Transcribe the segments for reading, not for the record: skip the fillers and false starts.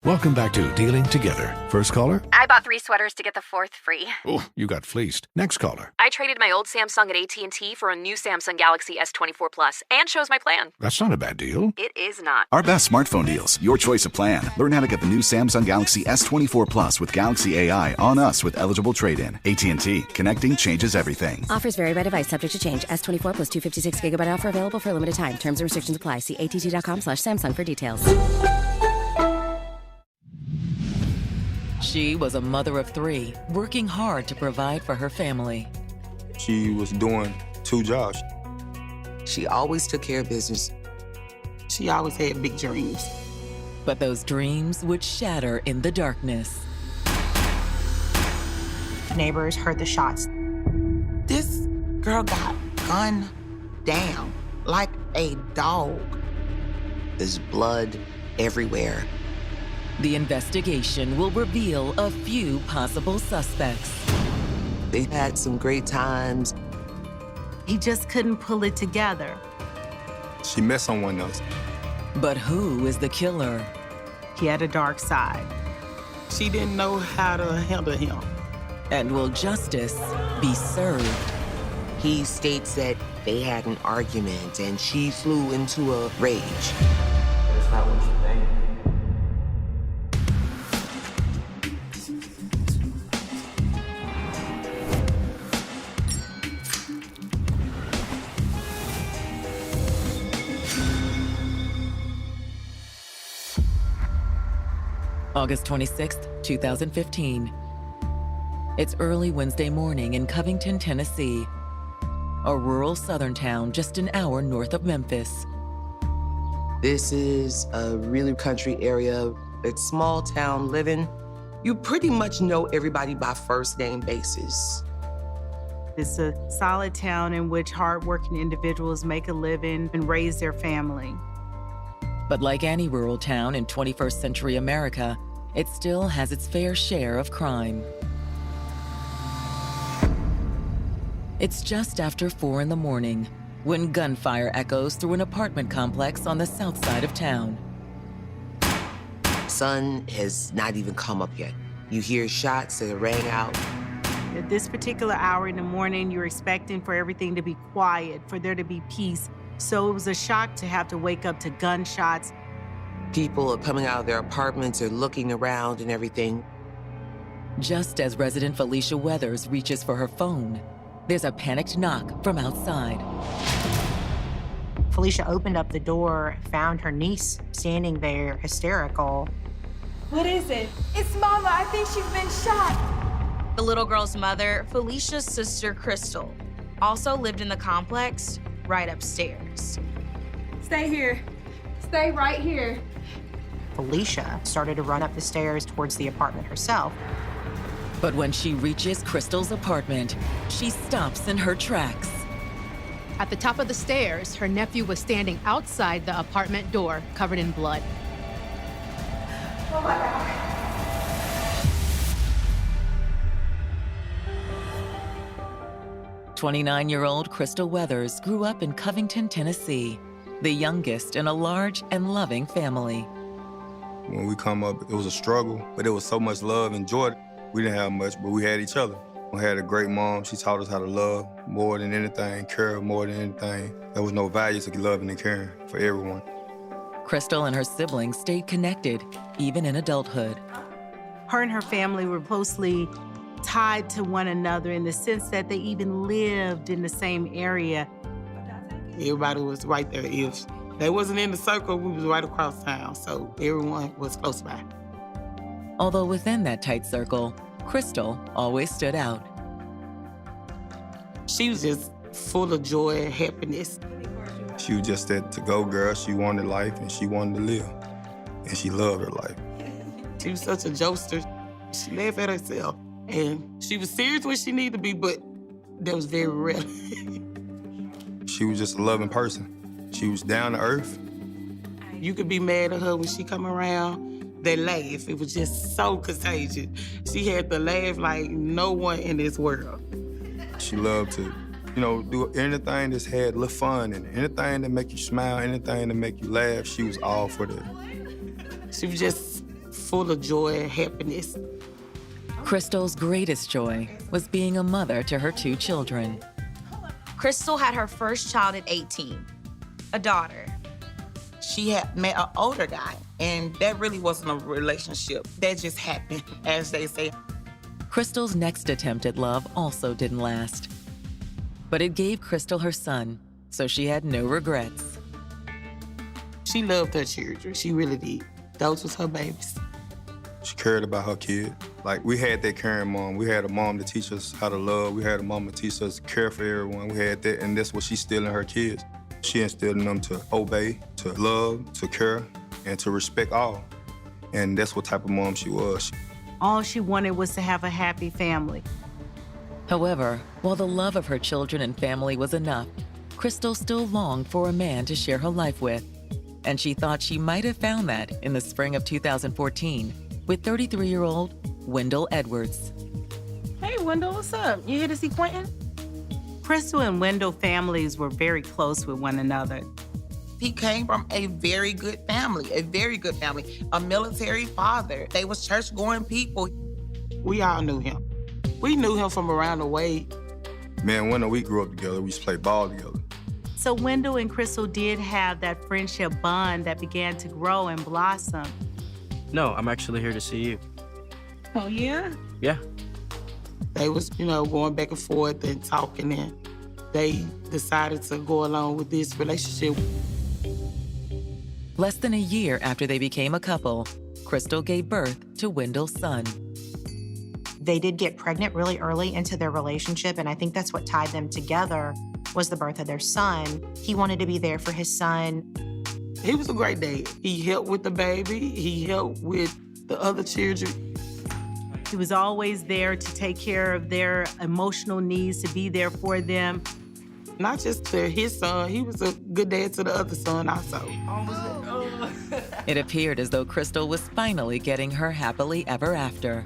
Welcome back to Dealing Together. First caller? I bought 3 sweaters to get the 4th free. Oh, you got fleeced. Next caller? I traded my old Samsung at AT&T for a new Samsung Galaxy S24 Plus and chose my plan. That's not a bad deal. It is not. Our best smartphone deals. Your choice of plan. Learn how to get the new Samsung Galaxy S24 Plus with Galaxy AI on us with eligible trade-in. AT&T. Connecting changes everything. Offers vary by device. Subject to change. S24 plus 256 gigabyte offer available for a limited time. Terms and restrictions apply. See att.com/Samsung for details. She was a mother of 3, working hard to provide for her family. She was doing 2 jobs. She always took care of business. She always had big dreams. But those dreams would shatter in the darkness. Neighbors heard the shots. This girl got gunned down like a dog. There's blood everywhere. The investigation will reveal a few possible suspects. They've had some great times. He just couldn't pull it together. She met someone else. But who is the killer? He had a dark side. She didn't know how to handle him. And will justice be served? He states that they had an argument and she flew into a rage. That's not what you think. August 26th, 2015. It's early Wednesday morning in Covington, Tennessee, a rural southern town just an hour north of Memphis. This is a really country area. It's small town living. You pretty much know everybody by first name basis. It's a solid town in which hardworking individuals make a living and raise their family. But like any rural town in 21st century America, it still has its fair share of crime. It's just after 4 in the morning when gunfire echoes through an apartment complex on the south side of town. Sun has not even come up yet. You hear shots that rang out. At this particular hour in the morning, you're expecting for everything to be quiet, for there to be peace. So it was a shock to have to wake up to gunshots. People are coming out of their apartments or looking around and everything. Just as resident Felicia Weathers reaches for her phone, there's a panicked knock from outside. Felicia opened up the door, found her niece standing there, hysterical. What is it? It's Mama. I think she's been shot. The little girl's mother, Felicia's sister, Crystal, also lived in the complex right upstairs. Stay here. Stay right here. Felicia started to run up the stairs towards the apartment herself. But when she reaches Crystal's apartment, she stops in her tracks. At the top of the stairs, her nephew was standing outside the apartment door, covered in blood. Oh my God. 29-year-old Crystal Weathers grew up in Covington, Tennessee, the youngest in a large and loving family. When we come up, it was a struggle, but there was so much love and joy. We didn't have much, but we had each other. We had a great mom. She taught us how to love more than anything, care more than anything. There was no value to loving and caring for everyone. Crystal and her siblings stayed connected, even in adulthood. Her and her family were closely tied to one another in the sense that they even lived in the same area. Everybody was right there. If they wasn't in the circle, we was right across town, so everyone was close by. Although within that tight circle, Crystal always stood out. She was just full of joy and happiness. She was just that to-go girl. She wanted life and she wanted to live. And she loved her life. She was such a jokester. She laughed at herself. And she was serious when she needed to be, but that was very rare. She was just a loving person. She was down to earth. You could be mad at her when she come around. They laugh. It was just so contagious. She had to laugh like no one in this world. She loved to, do anything that's had a little fun and anything that make you smile, anything that make you laugh. She was all for that. She was just full of joy and happiness. Crystal's greatest joy was being a mother to her 2 children. Crystal had her first child at 18, a daughter. She had met an older guy, and that really wasn't a relationship. That just happened, as they say. Crystal's next attempt at love also didn't last. But it gave Crystal her son, so she had no regrets. She loved her children. She really did. Those was her babies. She cared about her kid. Like, we had that caring mom. We had a mom to teach us how to love. We had a mom to teach us to care for everyone. We had that, and that's what she instilled in her kids. She instilled in them to obey, to love, to care, and to respect all. And that's what type of mom she was. All she wanted was to have a happy family. However, while the love of her children and family was enough, Crystal still longed for a man to share her life with. And she thought she might have found that in the spring of 2014 with 33-year-old Wendell Edwards. Hey, Wendell, what's up? You here to see Quentin? Crystal and Wendell families were very close with one another. He came from a very good family, a military father. They was church-going people. We all knew him. We knew him from around the way. Man, when we grew up together, we used to play ball together. So Wendell and Crystal did have that friendship bond that began to grow and blossom. No, I'm actually here to see you. Oh, yeah? Yeah. They was, going back and forth and talking, and they decided to go along with this relationship. Less than a year after they became a couple, Crystal gave birth to Wendell's son. They did get pregnant really early into their relationship, and I think that's what tied them together was the birth of their son. He wanted to be there for his son. He was a great dad. He helped with the baby. He helped with the other children. He was always there to take care of their emotional needs, to be there for them. Not just to his son, he was a good dad to the other son also. It appeared as though Crystal was finally getting her happily ever after.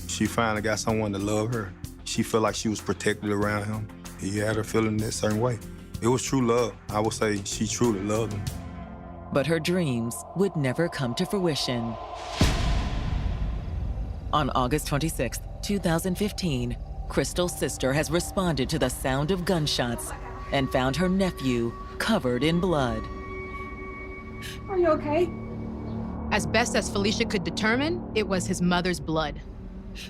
She finally got someone to love her. She felt like she was protected around him. He had her feeling that certain way. It was true love. I would say she truly loved him. But her dreams would never come to fruition. On August 26, 2015, Crystal's sister has responded to the sound of gunshots and found her nephew covered in blood. Are you okay? As best as Felicia could determine, it was his mother's blood.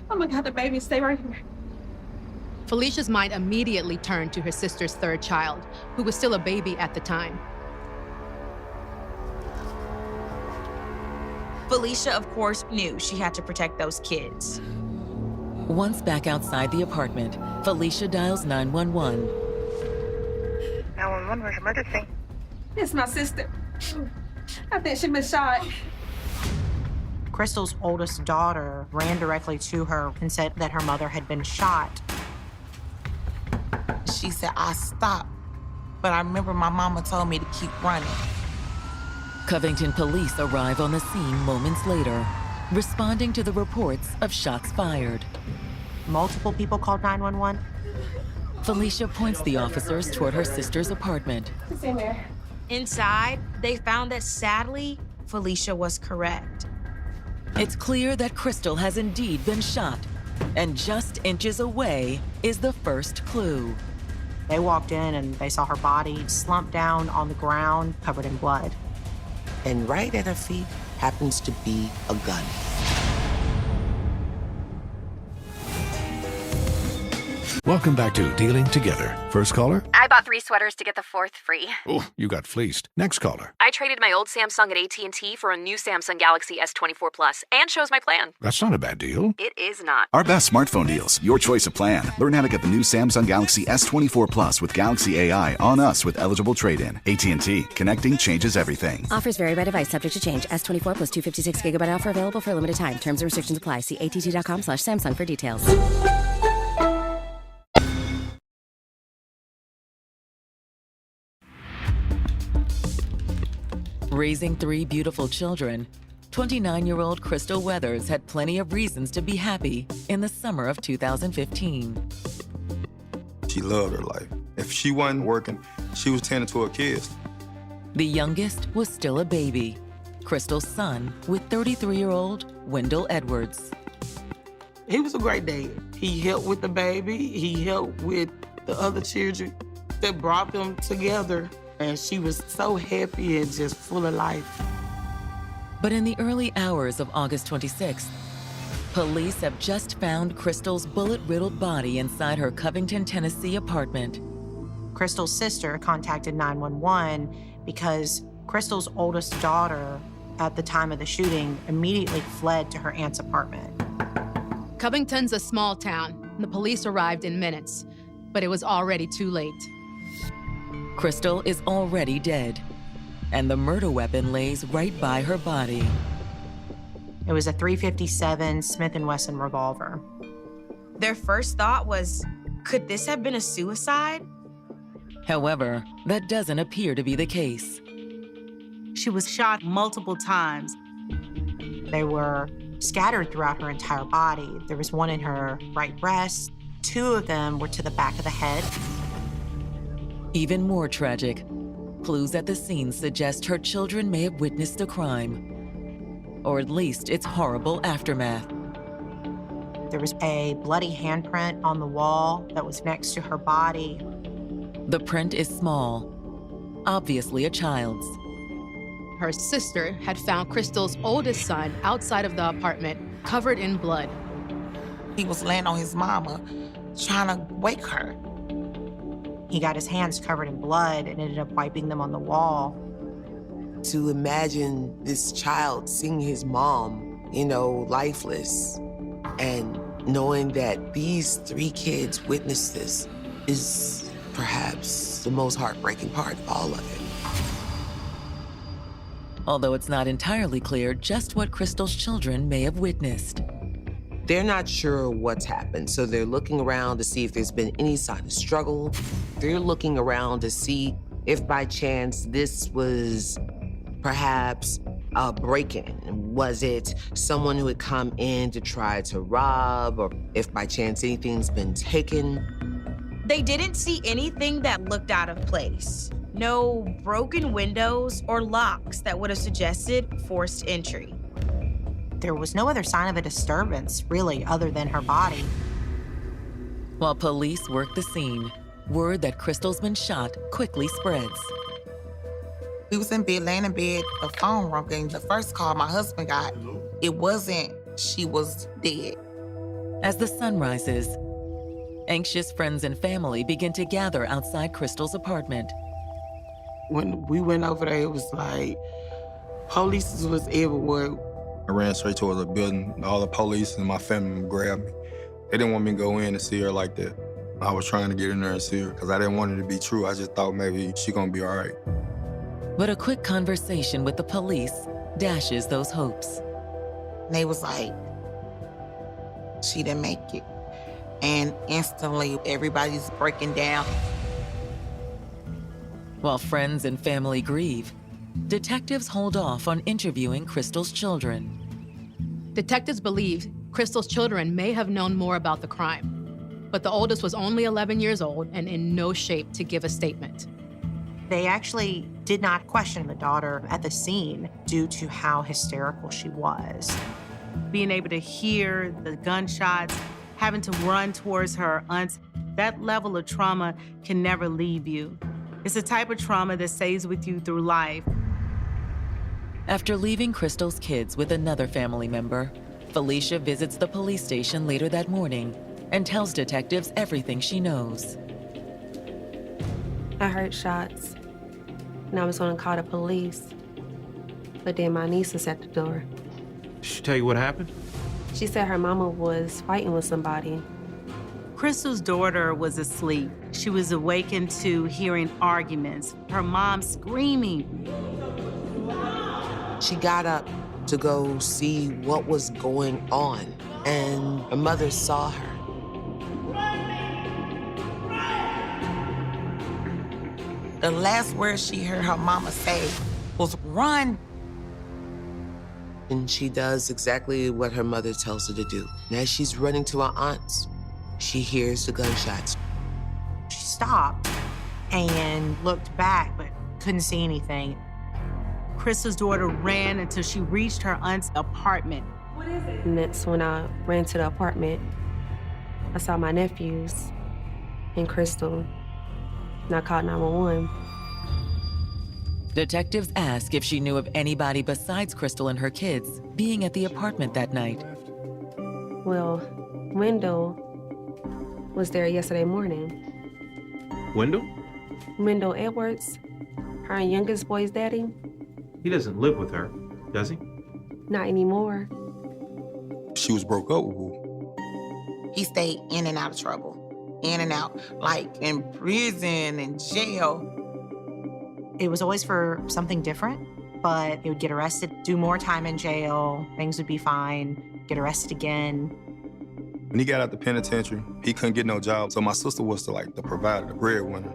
Oh my God, the baby, stay right here. Felicia's mind immediately turned to her sister's 3rd child, who was still a baby at the time. Felicia, of course, knew she had to protect those kids. Once back outside the apartment, Felicia dials 911. 911, where's emergency? It's my sister. I think she's been shot. Crystal's oldest daughter ran directly to her and said that her mother had been shot. She said, I stopped, but I remember my mama told me to keep running. Covington police arrive on the scene moments later, responding to the reports of shots fired. Multiple people called 911. Felicia points the officers toward her sister's apartment. It's in there. Inside, they found that sadly, Felicia was correct. It's clear that Crystal has indeed been shot, and just inches away is the first clue. They walked in and they saw her body slumped down on the ground, covered in blood. And right at her feet happens to be a gun. Welcome back to Dealing Together. First caller? I bought 3 sweaters to get the 4th free. Oh, you got fleeced. Next caller. I traded my old Samsung at AT&T for a new Samsung Galaxy S24 Plus and chose my plan. That's not a bad deal. It is not. Our best smartphone deals. Your choice of plan. Learn how to get the new Samsung Galaxy S24 Plus with Galaxy AI on us with eligible trade-in. AT&T. Connecting changes everything. Offers vary by device, subject to change. S24 plus 256 gigabyte offer available for a limited time. Terms and restrictions apply. See att.com/Samsung for details. Raising 3 beautiful children, 29-year-old Crystal Weathers had plenty of reasons to be happy in the summer of 2015. She loved her life. If she wasn't working, she was tending to her kids. The youngest was still a baby. Crystal's son with 33-year-old Wendell Edwards. He was a great dad. He helped with the baby. He helped with the other children that brought them together. And she was so happy and just full of life. But in the early hours of August 26th, police have just found Crystal's bullet-riddled body inside her Covington, Tennessee apartment. Crystal's sister contacted 911 because Crystal's oldest daughter, at the time of the shooting, immediately fled to her aunt's apartment. Covington's a small town. The police arrived in minutes, but it was already too late. Crystal is already dead, and the murder weapon lays right by her body. It was a .357 Smith & Wesson revolver. Their first thought was, could this have been a suicide? However, that doesn't appear to be the case. She was shot multiple times. They were scattered throughout her entire body. There was one in her right breast. 2 of them were to the back of the head. Even more tragic, clues at the scene suggest her children may have witnessed a crime, or at least its horrible aftermath. There was a bloody handprint on the wall that was next to her body. The print is small, obviously a child's. Her sister had found Crystal's oldest son outside of the apartment, covered in blood. He was laying on his mama, trying to wake her. He got his hands covered in blood and ended up wiping them on the wall. To imagine this child seeing his mom, lifeless, and knowing that these 3 kids witnessed this is perhaps the most heartbreaking part of all of it. Although it's not entirely clear just what Crystal's children may have witnessed. They're not sure what's happened, so they're looking around to see if there's been any sign of struggle. They're looking around to see if by chance this was perhaps a break-in. Was it someone who had come in to try to rob, or if by chance anything's been taken? They didn't see anything that looked out of place. No broken windows or locks that would have suggested forced entry. There was no other sign of a disturbance, really, other than her body. While police work the scene, word that Crystal's been shot quickly spreads. We was in bed, laying in bed, the phone rang. The first call my husband got, it wasn't she was dead. As the sun rises, anxious friends and family begin to gather outside Crystal's apartment. When we went over there, it was like, police was everywhere. I ran straight towards the building. All the police and my family grabbed me. They didn't want me to go in and see her like that. I was trying to get in there and see her because I didn't want it to be true. I just thought maybe she gonna be all right. But a quick conversation with the police dashes those hopes. They was like, she didn't make it. And instantly, everybody's breaking down. While friends and family grieve, detectives hold off on interviewing Crystal's children. Detectives believe Crystal's children may have known more about the crime, but the oldest was only 11 years old and in no shape to give a statement. They actually did not question the daughter at the scene due to how hysterical she was. Being able to hear the gunshots, having to run towards her aunt, that level of trauma can never leave you. It's a type of trauma that stays with you through life. After leaving Crystal's kids with another family member, Felicia visits the police station later that morning and tells detectives everything she knows. I heard shots, and I was gonna call the police, but then my niece was at the door. Did she tell you what happened? She said her mama was fighting with somebody. Crystal's daughter was asleep. She was awakened to hearing arguments, her mom screaming. She got up to go see what was going on, and her mother saw her. The last word she heard her mama say was, "Run." And she does exactly what her mother tells her to do. And as she's running to her aunt's, she hears the gunshots. She stopped and looked back, but couldn't see anything. Crystal's daughter ran until she reached her aunt's apartment. What is it? And that's when I ran to the apartment. I saw my nephews and Crystal, and I called 911. Detectives ask if she knew of anybody besides Crystal and her kids being at the apartment that night. Well, Wendell was there yesterday morning. Wendell? Wendell Edwards, her youngest boy's daddy. He doesn't live with her, does he? Not anymore. She was broke up with Woo. He stayed in and out of trouble, in and out, like in prison and jail. It was always for something different, but he would get arrested, do more time in jail, things would be fine, get arrested again. When he got out the penitentiary, he couldn't get no job, so my sister was the provider, the breadwinner.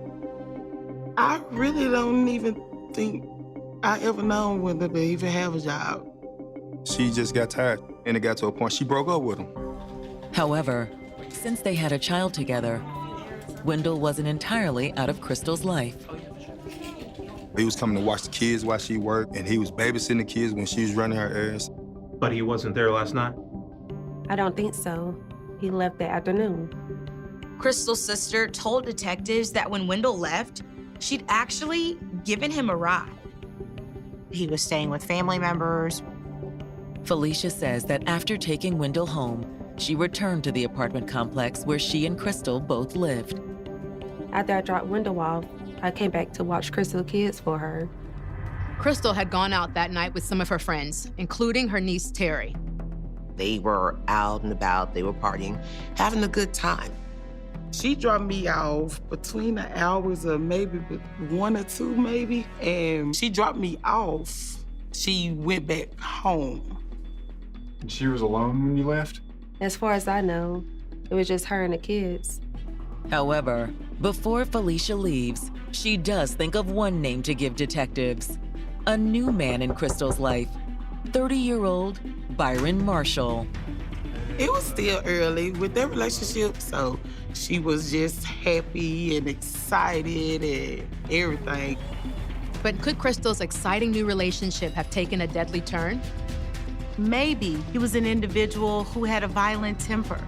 I really don't even think I ever known whether to even have a job. She just got tired, and it got to a point she broke up with him. However, since they had a child together, Wendell wasn't entirely out of Crystal's life. He was coming to watch the kids while she worked, and he was babysitting the kids when she was running her errands. But he wasn't there last night? I don't think so. He left that afternoon. Crystal's sister told detectives that when Wendell left, she'd actually given him a ride. He was staying with family members. Felicia says that after taking Wendell home, she returned to the apartment complex where she and Crystal both lived. After I dropped Wendell off, I came back to watch Crystal's kids for her. Crystal had gone out that night with some of her friends, including her niece Terry. They were out and about, they were partying, having a good time. She dropped me off between the hours of maybe 1 or 2 maybe, and she dropped me off. She went back home. And she was alone when you left? As far as I know, it was just her and the kids. However, before Felicia leaves, she does think of one name to give detectives. A new man in Crystal's life, 30-year-old Byron Marshall. It was still early with their relationship, so she was just happy and excited and everything. But could Crystal's exciting new relationship have taken a deadly turn? Maybe he was an individual who had a violent temper.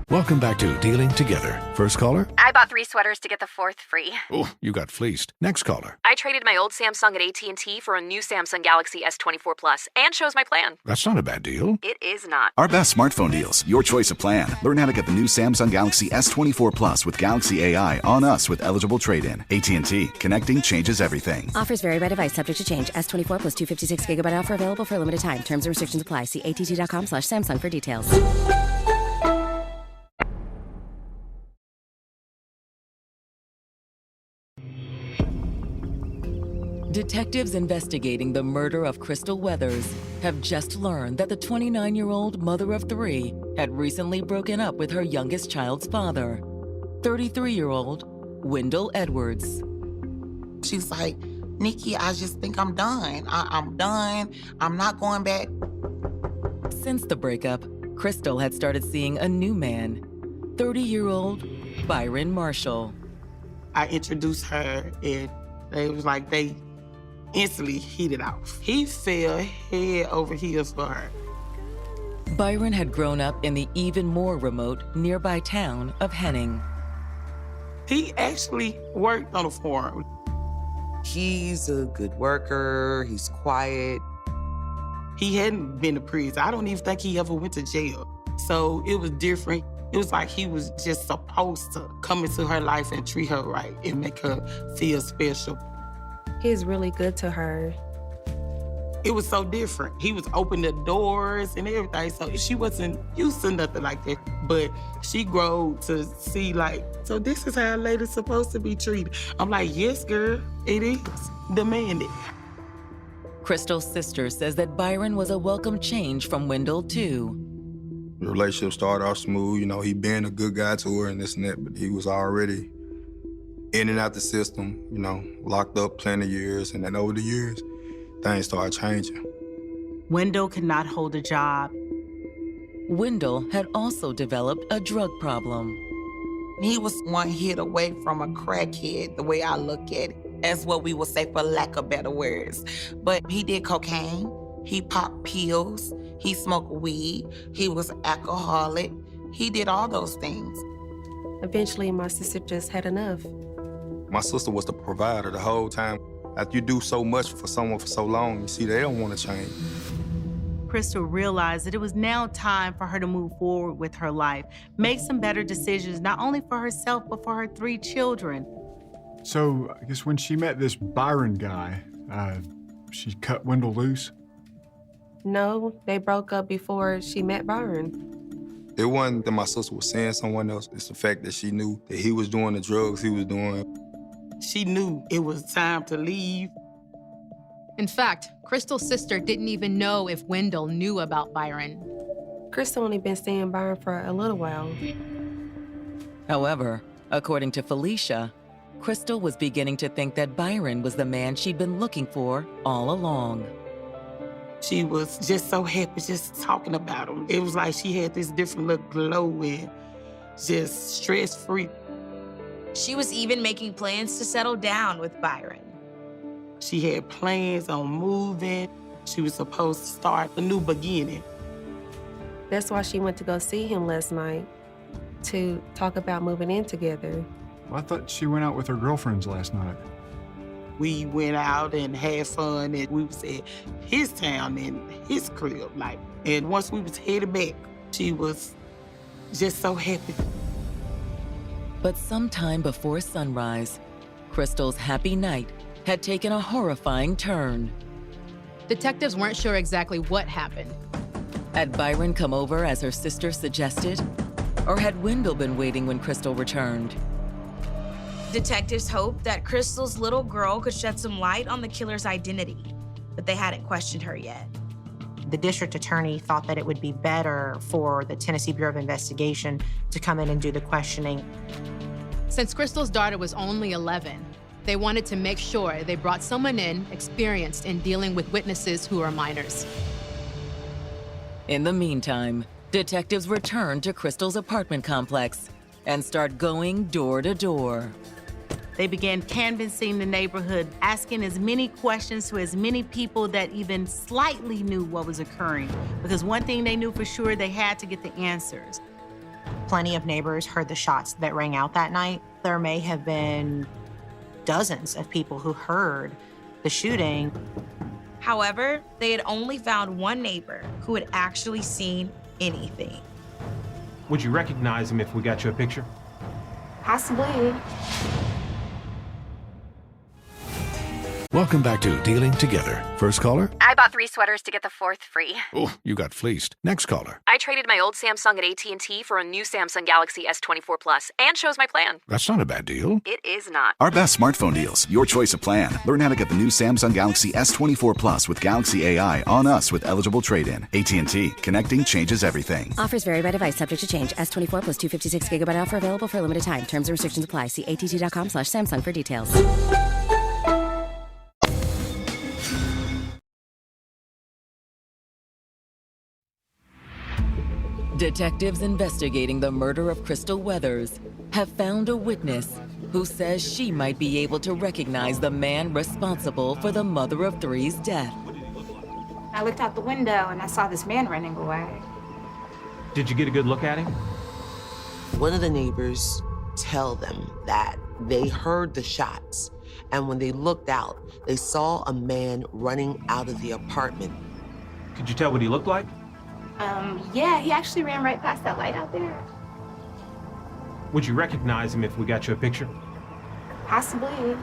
Welcome back to Dealing Together. First caller? I bought 3 sweaters to get the 4th free. Oh, you got fleeced. Next caller. I traded my old Samsung at AT&T for a new Samsung Galaxy S24 Plus and chose my plan. That's not a bad deal. It is not. Our best smartphone deals, your choice of plan. Learn how to get the new Samsung Galaxy S24 Plus with Galaxy AI on us with eligible trade-in. AT&T. Connecting changes everything. Offers vary by device, subject to change. S24 plus 256 gigabyte offer available for a limited time. Terms and restrictions apply. See att.com/Samsung for details. Detectives investigating the murder of Crystal Weathers have just learned that the 29-year-old mother of 3 had recently broken up with her youngest child's father, 33-year-old Wendell Edwards. She's like, Nikki, I just think I'm done. I'm done. I'm not going back. Since the breakup, Crystal had started seeing a new man, 30-year-old Byron Marshall. I introduced her, and it was like they instantly hit it off. He fell head over heels for her. Byron had grown up in the even more remote nearby town of Henning. He actually worked on a farm. He's a good worker, he's quiet. He hadn't been to prison. I don't even think he ever went to jail. So it was different. It was like he was just supposed to come into her life and treat her right and make her feel special. He's really good to her. It was so different. He was opening the doors and everything, so she wasn't used to nothing like that. But she grew to see, like, so this is how a lady's supposed to be treated. I'm like, yes, girl, it is. Demand it. Crystal's sister says that Byron was a welcome change from Wendell, too. The relationship started off smooth, he being a good guy to her and this and that, but he was already in and out the system, locked up plenty of years, and then over the years, things started changing. Wendell could not hold a job. Wendell had also developed a drug problem. He was one hit away from a crackhead, the way I look at it, as what we would say for lack of better words. But he did cocaine, he popped pills, he smoked weed, he was an alcoholic. He did all those things. Eventually, my sister just had enough. My sister was the provider the whole time. After you do so much for someone for so long, you see they don't want to change. Crystal realized that it was now time for her to move forward with her life, make some better decisions, not only for herself, but for her 3 children. So, I guess when she met this Byron guy, she cut Wendell loose? No, they broke up before she met Byron. It wasn't that my sister was seeing someone else. It's the fact that she knew that he was doing the drugs he was doing. She knew it was time to leave. In fact, Crystal's sister didn't even know if Wendell knew about Byron. Crystal only been seeing Byron for a little while. However, according to Felicia, Crystal was beginning to think that Byron was the man she'd been looking for all along. She was just so happy just talking about him. It was like she had this different little glow and just stress-free. She was even making plans to settle down with Byron. She had plans on moving. She was supposed to start a new beginning. That's why she went to go see him last night, to talk about moving in together. Well, I thought she went out with her girlfriends last night. We went out and had fun, and we was at his town and his crib, and once we was headed back, she was just so happy. But sometime before sunrise, Crystal's happy night had taken a horrifying turn. Detectives weren't sure exactly what happened. Had Byron come over as her sister suggested? Or had Wendell been waiting when Crystal returned? Detectives hoped that Crystal's little girl could shed some light on the killer's identity, but they hadn't questioned her yet. The district attorney thought that it would be better for the Tennessee Bureau of Investigation to come in and do the questioning. Since Crystal's daughter was only 11, they wanted to make sure they brought someone in experienced in dealing with witnesses who are minors. In the meantime, detectives returned to Crystal's apartment complex and start going door to door. They began canvassing the neighborhood, asking as many questions to as many people that even slightly knew what was occurring. Because one thing they knew for sure, they had to get the answers. Plenty of neighbors heard the shots that rang out that night. There may have been dozens of people who heard the shooting. However, they had only found one neighbor who had actually seen anything. Would you recognize him if we got you a picture? Possibly. Welcome back to Dealing Together. First caller? I bought 3 sweaters to get the 4th free. Oh, you got fleeced. Next caller. I traded my old Samsung at AT&T for a new Samsung Galaxy S24 Plus and chose my plan. That's not a bad deal. It is not. Our best smartphone deals, your choice of plan. Learn how to get the new Samsung Galaxy S24 Plus with Galaxy AI on us with eligible trade-in. AT&T. Connecting changes everything. Offers vary by device, subject to change. S24 plus 256 gigabyte offer available for a limited time. Terms and restrictions apply. See att.com/Samsung for details. Detectives investigating the murder of Crystal Weathers have found a witness who says she might be able to recognize the man responsible for the mother of 3's death. I looked out the window and I saw this man running away. Did you get a good look at him? One of the neighbors tell them that they heard the shots, and when they looked out, they saw a man running out of the apartment. Could you tell what he looked like? Yeah, he actually ran right past that light out there. Would you recognize him if we got you a picture? Possibly.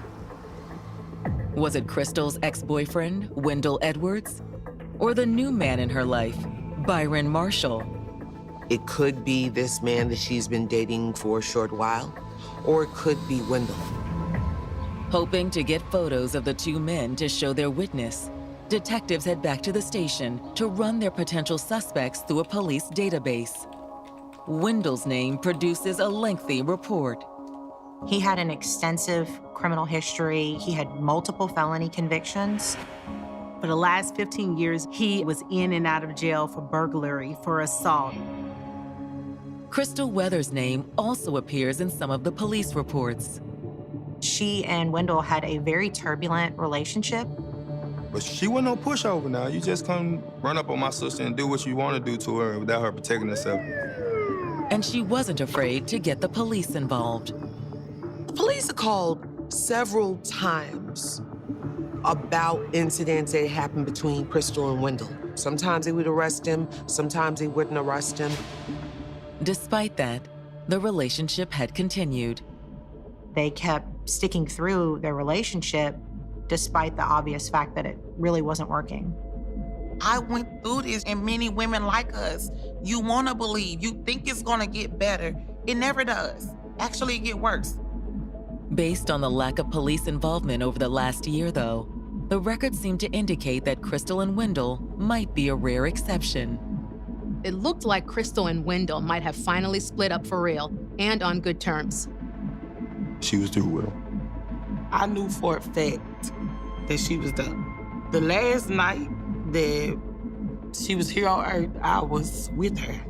Was it Crystal's ex-boyfriend, Wendell Edwards? Or the new man in her life, Byron Marshall? It could be this man that she's been dating for a short while, or it could be Wendell. Hoping to get photos of the 2 men to show their witness, detectives head back to the station to run their potential suspects through a police database. Wendell's name produces a lengthy report. He had an extensive criminal history. He had multiple felony convictions. For the last 15 years, he was in and out of jail for burglary, for assault. Crystal Weathers' name also appears in some of the police reports. She and Wendell had a very turbulent relationship. But she wasn't no pushover now. You just come run up on my sister and do what you want to do to her without her protecting herself. And she wasn't afraid to get the police involved. The police are called several times about incidents that happened between Crystal and Wendell. Sometimes they would arrest him, sometimes they wouldn't arrest him. Despite that, the relationship had continued. They kept sticking through their relationship despite the obvious fact that it really wasn't working. I went through this, and many women like us, you want to believe, you think it's going to get better. It never does. Actually, it gets worse. Based on the lack of police involvement over the last year, though, the records seem to indicate that Crystal and Wendell might be a rare exception. It looked like Crystal and Wendell might have finally split up for real and on good terms. She was through with him. I knew for a fact that she was done. The last night that she was here on Earth, I was with her,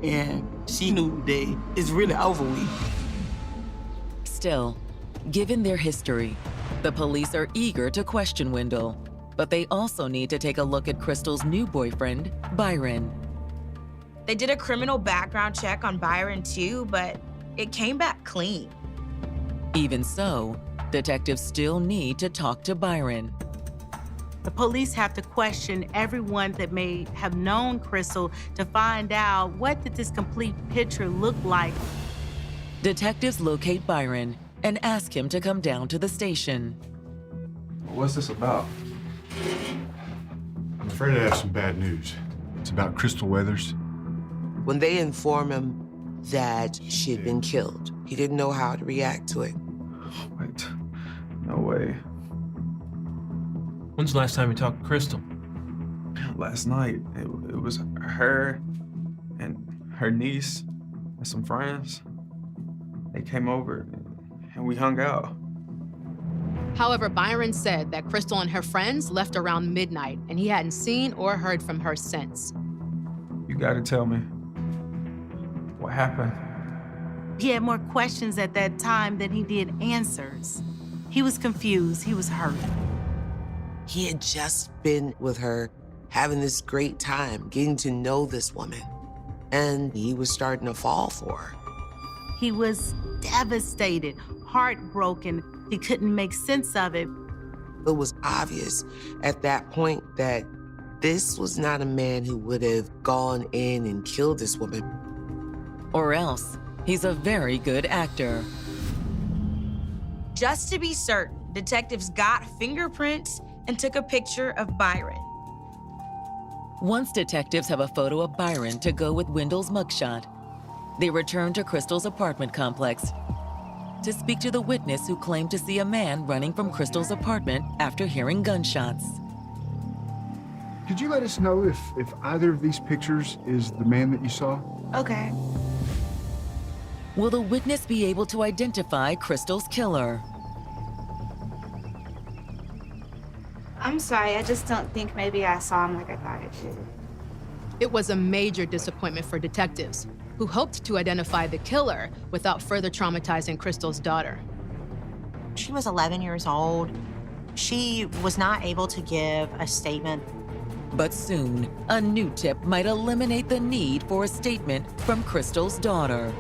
and she knew that it's really over with. Still, given their history, the police are eager to question Wendell, but they also need to take a look at Crystal's new boyfriend, Byron. They did a criminal background check on Byron too, but it came back clean. Even so, detectives still need to talk to Byron. The police have to question everyone that may have known Crystal to find out what did this complete picture look like. Detectives locate Byron and ask him to come down to the station. What's this about? I'm afraid I have some bad news. It's about Crystal Weathers. When they inform him that she had been killed, he didn't know how to react to it. Wait, no way. When's the last time you talked to Crystal? Last night, it was her and her niece and some friends. They came over and we hung out. However, Byron said that Crystal and her friends left around midnight, and he hadn't seen or heard from her since. You gotta tell me what happened. He had more questions at that time than he did answers. He was confused, he was hurt. He had just been with her, having this great time, getting to know this woman, and he was starting to fall for her. He was devastated, heartbroken. He couldn't make sense of it. It was obvious at that point that this was not a man who would have gone in and killed this woman. Or else, he's a very good actor. Just to be certain, detectives got fingerprints and took a picture of Byron. Once detectives have a photo of Byron to go with Wendell's mugshot, they return to Crystal's apartment complex to speak to the witness who claimed to see a man running from Crystal's apartment after hearing gunshots. Could you let us know if either of these pictures is the man that you saw? Okay. Will the witness be able to identify Crystal's killer? I'm sorry, I just don't think maybe I saw him like I thought I did. It was a major disappointment for detectives, who hoped to identify the killer without further traumatizing Crystal's daughter. She was 11 years old. She was not able to give a statement. But soon, a new tip might eliminate the need for a statement from Crystal's daughter.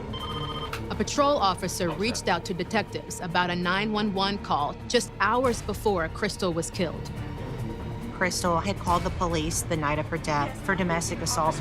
A patrol officer reached out to detectives about a 911 call just hours before Crystal was killed. Crystal had called the police the night of her death for domestic assault.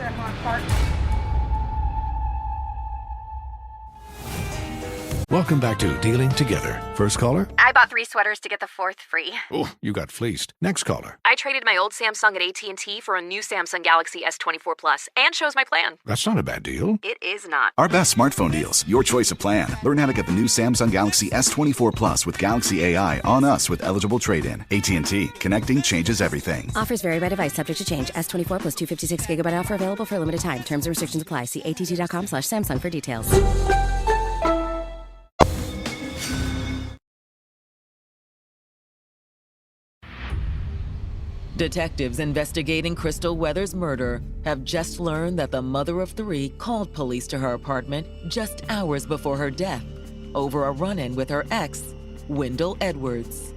Welcome back to Dealing Together. First caller? I bought 3 sweaters to get the 4th free. Oh, you got fleeced. Next caller. I traded my old Samsung at AT&T for a new Samsung Galaxy S24 Plus and chose my plan. That's not a bad deal. It is not. Our best smartphone deals, your choice of plan. Learn how to get the new Samsung Galaxy S24 Plus with Galaxy AI on us with eligible trade-in. AT&T. Connecting changes everything. Offers vary by device, subject to change. S24 plus 256 gigabyte offer available for a limited time. Terms and restrictions apply. See att.com/Samsung for details. Detectives investigating Crystal Weathers' murder have just learned that the mother of 3 called police to her apartment just hours before her death over a run-in with her ex, Wendell Edwards.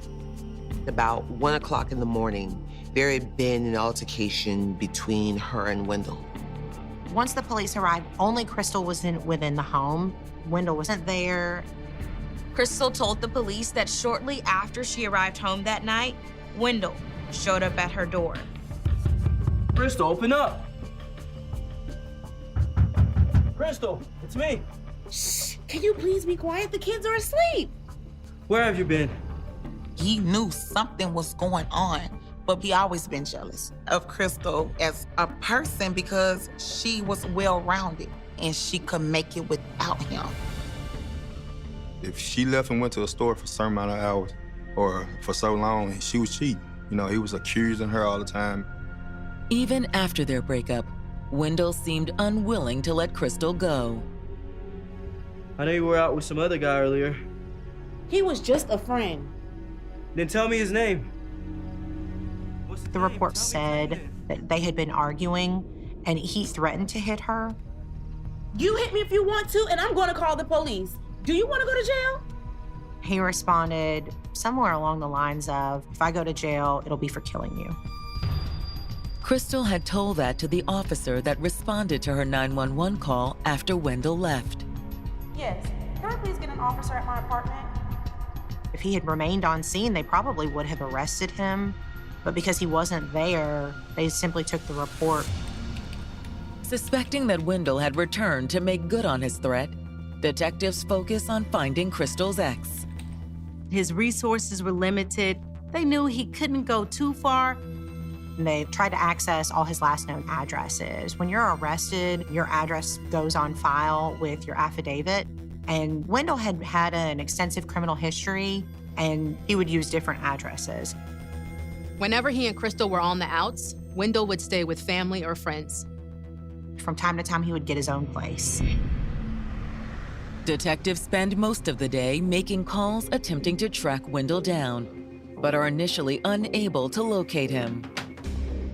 About 1 o'clock in the morning, there had been an altercation between her and Wendell. Once the police arrived, only Crystal was within the home. Wendell wasn't there. Crystal told the police that shortly after she arrived home that night, Wendell showed up at her door. Crystal, open up. Crystal, it's me. Shh, can you please be quiet? The kids are asleep. Where have you been? He knew something was going on, but he always been jealous of Crystal as a person because she was well-rounded and she could make it without him. If she left and went to a store for a certain amount of hours or for so long, she was cheating. You know, he was accusing her all the time. Even after their breakup, Wendell seemed unwilling to let Crystal go. I know you were out with some other guy earlier. He was just a friend. Then tell me his name. The report said that they had been arguing and he threatened to hit her. You hit me if you want to, and I'm going to call the police. Do you want to go to jail? He responded somewhere along the lines of, if I go to jail, it'll be for killing you. Crystal had told that to the officer that responded to her 911 call after Wendell left. Yes. Can I please get an officer at my apartment? If he had remained on scene, they probably would have arrested him. But because he wasn't there, they simply took the report. Suspecting that Wendell had returned to make good on his threat, detectives focus on finding Crystal's ex. His resources were limited. They knew he couldn't go too far. They tried to access all his last known addresses. When you're arrested, your address goes on file with your affidavit. And Wendell had had an extensive criminal history, and he would use different addresses. Whenever he and Crystal were on the outs, Wendell would stay with family or friends. From time to time, he would get his own place. Detectives spend most of the day making calls attempting to track Wendell down, but are initially unable to locate him.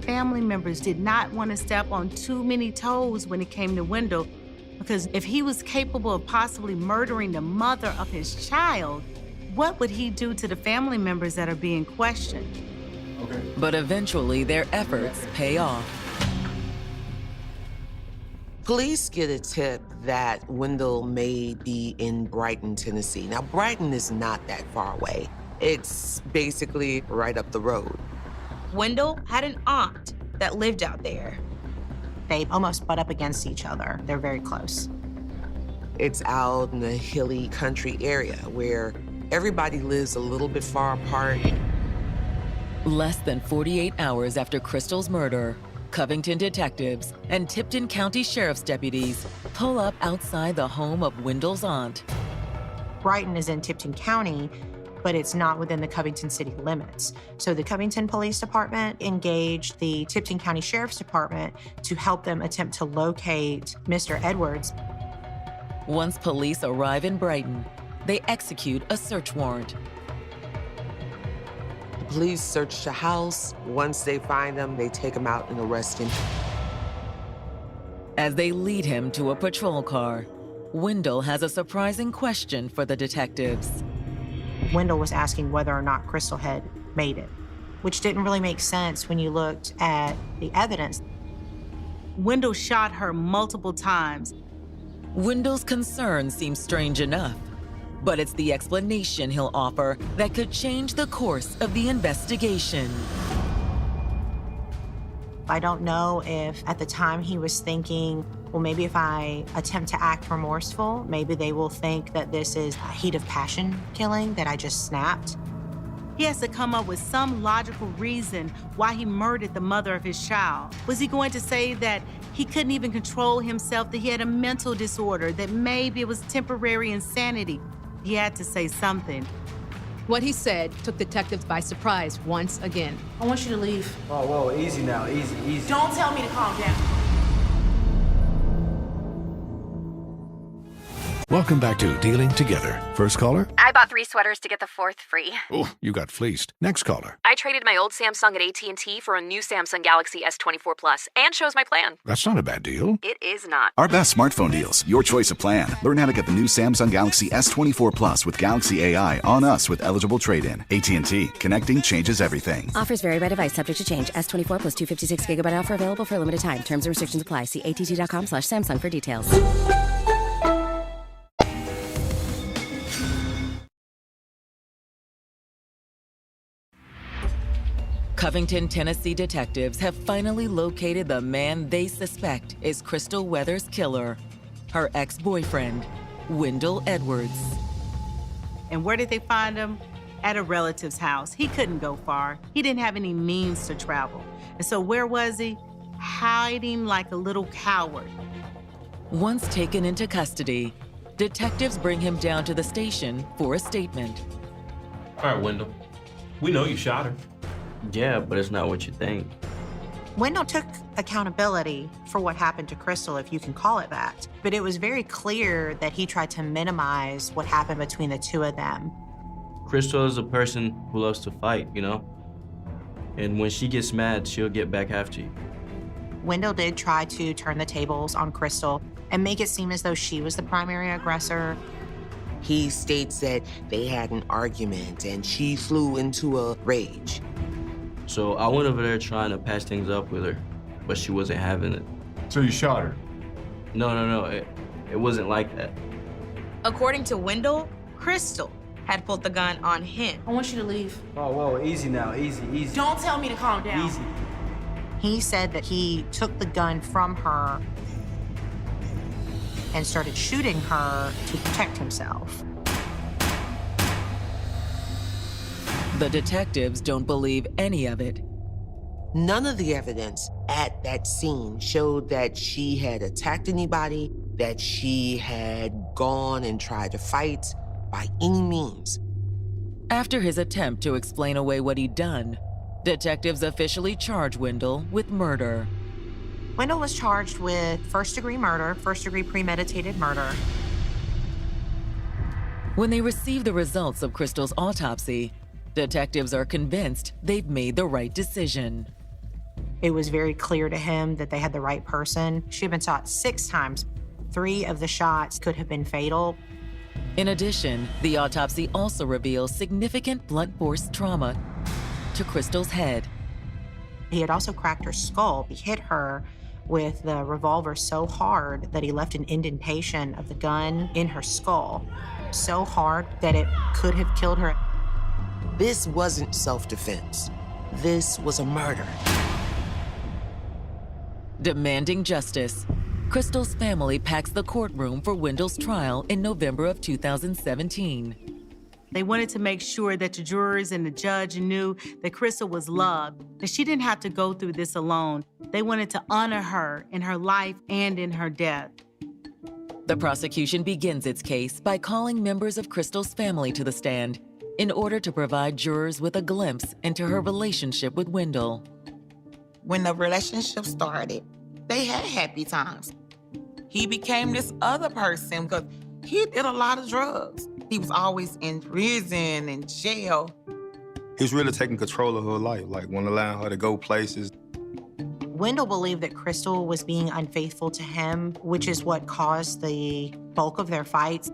Family members did not want to step on too many toes when it came to Wendell, because if he was capable of possibly murdering the mother of his child, what would he do to the family members that are being questioned? Okay. But eventually their efforts pay off. Police get a tip that Wendell may be in Brighton, Tennessee. Now, Brighton is not that far away. It's basically right up the road. Wendell had an aunt that lived out there. They almost butt up against each other. They're very close. It's out in a hilly country area where everybody lives a little bit far apart. Less than 48 hours after Crystal's murder, Covington detectives and Tipton County Sheriff's deputies pull up outside the home of Wendell's aunt. Brighton is in Tipton County, but it's not within the Covington city limits. So the Covington Police Department engaged the Tipton County Sheriff's Department to help them attempt to locate Mr. Edwards. Once police arrive in Brighton, they execute a search warrant. The police search the house. Once they find him, they take him out and arrest him. As they lead him to a patrol car, Wendell has a surprising question for the detectives. Wendell was asking whether or not Crystal had made it, which didn't really make sense when you looked at the evidence. Wendell shot her multiple times. Wendell's concern seems strange enough, but it's the explanation he'll offer that could change the course of the investigation. I don't know if at the time he was thinking, well, maybe if I attempt to act remorseful, maybe they will think that this is a heat of passion killing, that I just snapped. He has to come up with some logical reason why he murdered the mother of his child. Was he going to say that he couldn't even control himself, that he had a mental disorder, that maybe it was temporary insanity? He had to say something. What he said took detectives by surprise once again. I want you to leave. Oh, whoa, easy now, easy, easy. Don't tell me to calm down. Welcome back to Dealing Together. First caller? I bought Bought 3 sweaters to get the 4th free. Oh, you got fleeced. Next caller. I traded my old Samsung at AT&T for a new Samsung Galaxy S24 Plus and shows my plan. That's not a bad deal. It is not. Our best smartphone deals, your choice of plan. Learn how to get the new Samsung Galaxy S24 Plus with Galaxy AI on us with eligible trade-in. AT&T. Connecting changes everything. Offers vary by device, subject to change. S24 plus 256 gigabyte offer available for a limited time. Terms and restrictions apply. See att.com/Samsung for details. Covington, Tennessee detectives have finally located the man they suspect is Crystal Weathers' killer, her ex-boyfriend, Wendell Edwards. And where did they find him? At a relative's house. He couldn't go far. He didn't have any means to travel. And so where was he? Hiding like a little coward. Once taken into custody, detectives bring him down to the station for a statement. All right, Wendell. We know you shot her. Yeah, but it's not what you think. Wendell took accountability for what happened to Crystal, if you can call it that. But it was very clear that he tried to minimize what happened between the two of them. Crystal is a person who loves to fight, you know? And when she gets mad, she'll get back after you. Wendell did try to turn the tables on Crystal and make it seem as though she was the primary aggressor. He states that they had an argument and she flew into a rage. So I went over there trying to patch things up with her, but she wasn't having it. So you shot her? No. It wasn't like that. According to Wendell, Crystal had pulled the gun on him. I want you to leave. Oh, whoa, easy now, easy. Don't tell me to calm down. Easy. He said that he took the gun from her and started shooting her to protect himself. The detectives don't believe any of it. None of the evidence at that scene showed that she had attacked anybody, that she had gone and tried to fight by any means. After his attempt to explain away what he'd done, detectives officially charge Wendell with murder. Wendell was charged with first-degree murder, first-degree premeditated murder. When they receive the results of Crystal's autopsy, detectives are convinced they've made the right decision. It was very clear to him that they had the right person. She had been shot 6 times. 3 of the shots could have been fatal. In addition, the autopsy also reveals significant blunt force trauma to Crystal's head. He had also cracked her skull. He hit her with the revolver so hard that he left an indentation of the gun in her skull, so hard that it could have killed her. This wasn't self-defense. This was a murder. Demanding justice, Crystal's family packs the courtroom for Wendell's trial in November of 2017. They wanted to make sure that the jurors and the judge knew that Crystal was loved, that she didn't have to go through this alone. They wanted to honor her in her life and in her death. The prosecution begins its case by calling members of Crystal's family to the stand in order to provide jurors with a glimpse into her relationship with Wendell. When the relationship started, they had happy times. He became this other person because he did a lot of drugs. He was always in prison and jail. He was really taking control of her life, like wouldn't allow her to go places. Wendell believed that Crystal was being unfaithful to him, which is what caused the bulk of their fights.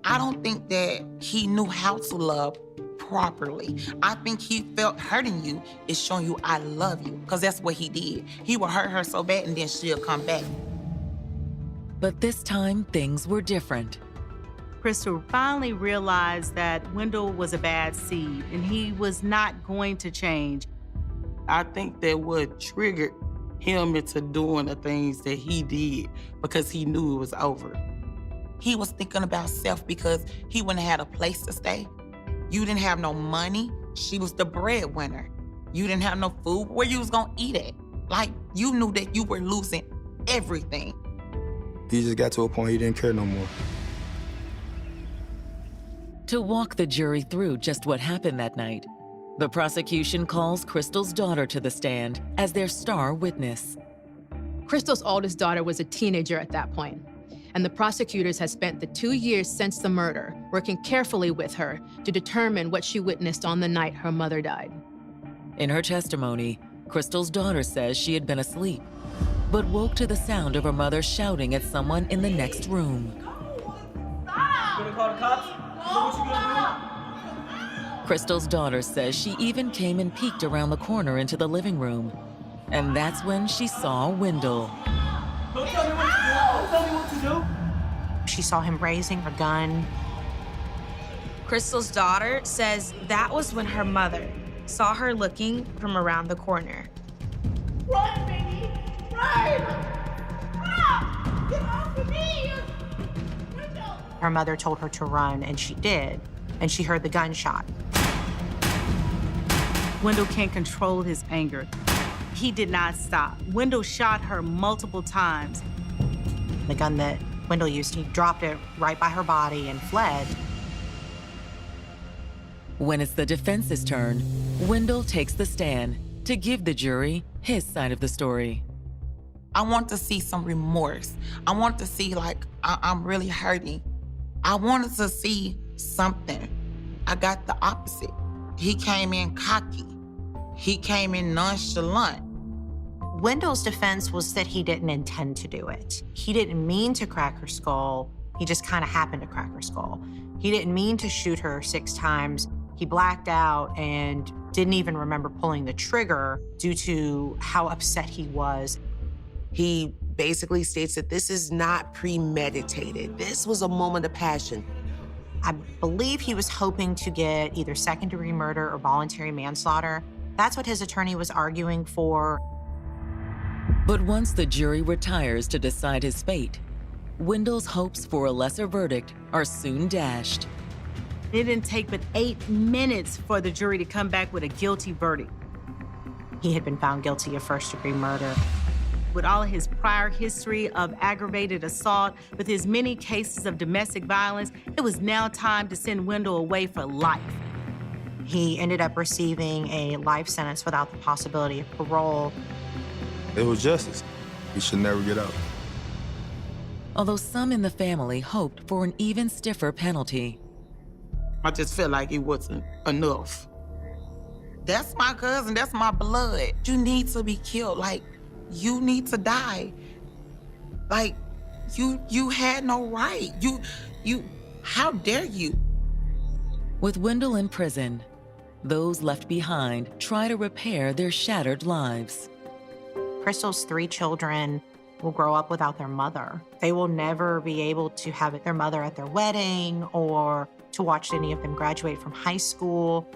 I don't think that he knew how to love properly. I think he felt hurting you is showing you I love you, because that's what he did. He would hurt her so bad and then she'll come back. But this time, things were different. Crystal finally realized that Wendell was a bad seed and he was not going to change. I think that what triggered him into doing the things that he did because he knew it was over. He was thinking about self because he wouldn't have had a place to stay. You didn't have no money. She was the breadwinner. You didn't have no food. Where you was gonna eat at? Like, you knew that you were losing everything. He just got to a point he didn't care no more. To walk the jury through just what happened that night, the prosecution calls Crystal's daughter to the stand as their star witness. Crystal's oldest daughter was a teenager at that point. and the prosecutors had spent the 2 years since the murder working carefully with her to determine what she witnessed on the night her mother died. In her testimony, Crystal's daughter says she had been asleep, but woke to the sound of her mother shouting at someone in the next room. Gonna call the cops? What you gonna do? Crystal's daughter says she even came and peeked around the corner into the living room. And that's when she saw Wendell. Don't tell me what to do. Don't tell me what to do. She saw him raising her gun. Crystal's daughter says that was when her mother saw her looking from around the corner. Run, baby! Run! Ah! Get off of me! Her mother told her to run, and she did. And she heard the gunshot. Wendell can't control his anger. He did not stop. Wendell shot her multiple times. The gun that Wendell used, he dropped it right by her body and fled. When it's the defense's turn, Wendell takes the stand to give the jury his side of the story. I want to see some remorse. I want to see, like, I'm really hurting. I wanted to see something. I got the opposite. He came in cocky. He came in nonchalant. Wendell's defense was that he didn't intend to do it. He didn't mean to crack her skull. He just kind of happened to crack her skull. He didn't mean to shoot her 6 times. He blacked out and didn't even remember pulling the trigger due to how upset he was. He basically states that this is not premeditated. This was a moment of passion. I believe he was hoping to get either second-degree murder or voluntary manslaughter. That's what his attorney was arguing for. But once the jury retires to decide his fate, Wendell's hopes for a lesser verdict are soon dashed. It didn't take but 8 minutes for the jury to come back with a guilty verdict. He had been found guilty of first-degree murder. With all of his prior history of aggravated assault, with his many cases of domestic violence, it was now time to send Wendell away for life. He ended up receiving a life sentence without the possibility of parole. It was justice. He should never get out. Although some in the family hoped for an even stiffer penalty. I just felt like it wasn't enough. That's my cousin, that's my blood. You need to be killed, like, you need to die. Like, you had no right. How dare you? With Wendell in prison, those left behind try to repair their shattered lives. Crystal's 3 children will grow up without their mother. They will never be able to have their mother at their wedding or to watch any of them graduate from high school.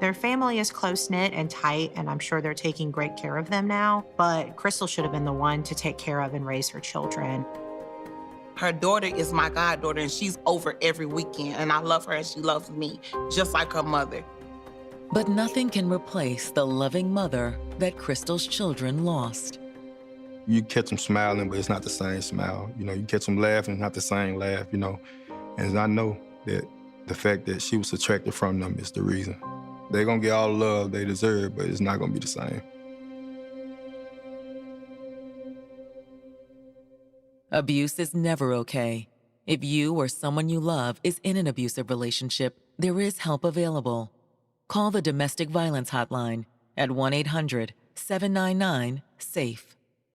Their family is close-knit and tight, and I'm sure they're taking great care of them now, but Crystal should have been the one to take care of and raise her children. Her daughter is my goddaughter, and she's over every weekend, and I love her and she loves me, just like her mother. But nothing can replace the loving mother that Crystal's children lost. You catch them smiling, but it's not the same smile. You know, you catch them laughing, not the same laugh, you know. And I know that the fact that she was subtracted from them is the reason. They're gonna get all the love they deserve, but it's not gonna be the same. Abuse is never okay. If you or someone you love is in an abusive relationship, there is help available. Call the Domestic Violence Hotline at 1-800-799-SAFE.